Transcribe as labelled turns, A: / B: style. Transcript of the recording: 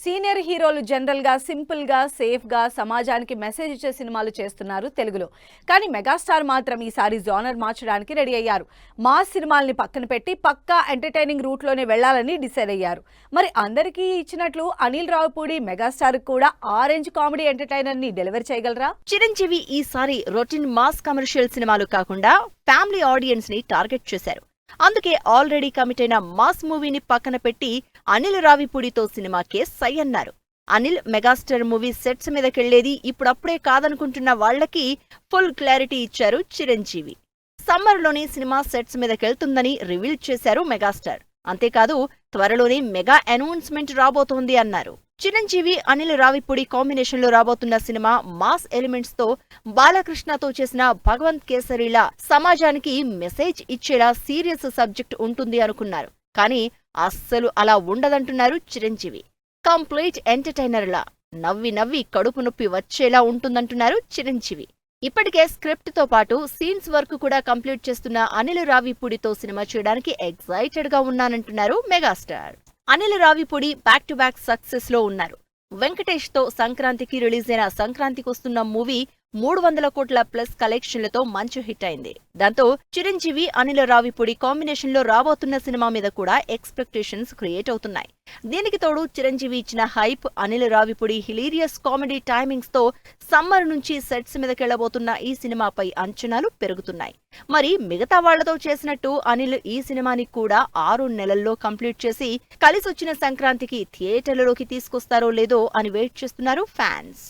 A: Senior హీరోలు general గా simple గా సేఫ్ గా సమాజానికి మెసేజ్ ఇచ్చే సినిమాలు చేస్తున్నారు తెలుగులో. కానీ మెగాస్టార్ మాత్రం ఈసారి జోనర్ మార్చడానికి రెడీ అయ్యారు. మాస్ సినిమాల్ని పక్కన పెట్టి పక్కా ఎంటర్టైనింగ్ రూట్ లోనే వెళ్లాలని డిసైడ్ అయ్యారు. మరి అందరికీ ఇచ్చినట్లు అనిల్ రావిపూడి మెగాస్టార్ కూడా ఆరెంజ్ కామెడీ ఎంటర్టైనర్ ని డెలివర్ చేయగలరా?
B: చిరంజీవి ఈసారి రొటీన్ మాస్ కమర్షియల్ సినిమాలు కాకుండా ఫ్యామిలీ ఆడియన్స్ ని టార్గెట్ చేశారు. అందుకే ఆల్రెడీ కమిట్ అయిన మాస్ మూవీని పక్కన పెట్టి అనిల్ రావిపూడితో సినిమాకే సై అన్నారు. అనిల్ మెగాస్టార్ మూవీ సెట్స్ మీదకెళ్లేది ఇప్పుడప్పుడే కాదనుకుంటున్న వాళ్లకి ఫుల్ క్లారిటీ ఇచ్చారు చిరంజీవి. సమ్మర్లోనే సినిమా సెట్స్ మీదకెళ్తుందని రివీల్ చేశారు మెగాస్టార్. అంతేకాదు త్వరలోనే మెగా అనౌన్స్మెంట్ రాబోతోంది అన్నారు. చిరంజీవి అనిల్ రావిపూడి కాంబినేషన్ లో రాబోతున్న సినిమా మాస్ ఎలిమెంట్స్ తో బాలకృష్ణతో చేసిన భగవంత్ కేసరిలా సమాజానికి మెసేజ్ ఇచ్చేలా సీరియస్ సబ్జెక్ట్ ఉంటుంది అనుకున్నారు. కానీ అస్సలు అలా ఉండదంటున్నారు చిరంజీవి. కంప్లీట్ ఎంటర్టైనర్ లా నవ్వి నవ్వి కడుపు నొప్పి వచ్చేలా ఉంటుందంటున్నారు చిరంజీవి. ఇప్పటికే స్క్రిప్ట్ తో పాటు సీన్స్ వర్క్ కూడా కంప్లీట్ చేస్తున్న అనిల్ రావిపూడితో సినిమా చేయడానికి ఎక్సైటెడ్ గా ఉన్నానంటున్నారు megastar. Anil Ravipudi back to back success లో ఉన్నారు. వెంకటేష్ తో సంక్రాంతికి రిలీజ్ అయిన సంక్రాంతికొస్తున్న మూవీ 300 కోట్ల ప్లస్ కలెక్షన్లతో మంచి హిట్ అయింది. దాంతో చిరంజీవి అనిల్ రావిపూడి కాంబినేషన్ లో రాబోతున్న సినిమా మీద కూడా ఎక్స్పెక్టేషన్స్ క్రియేట్ అవుతున్నాయి. దీనికి తోడు చిరంజీవి ఇచ్చిన hype, Anil Ravipudi hilarious comedy timings తో సమ్మర్ నుంచి సెట్స్ మీదకెళ్లబోతున్న ఈ సినిమాపై అంచనాలు పెరుగుతున్నాయి. మరి మిగతా వాళ్లతో చేసినట్టు అనిల్ ఈ సినిమాని కూడా 6 నెలల్లో కంప్లీట్ చేసి కలిసొచ్చిన సంక్రాంతికి థియేటర్లలోకి తీసుకొస్తారో లేదో అని వెయిట్ చేస్తున్నారు ఫ్యాన్స్.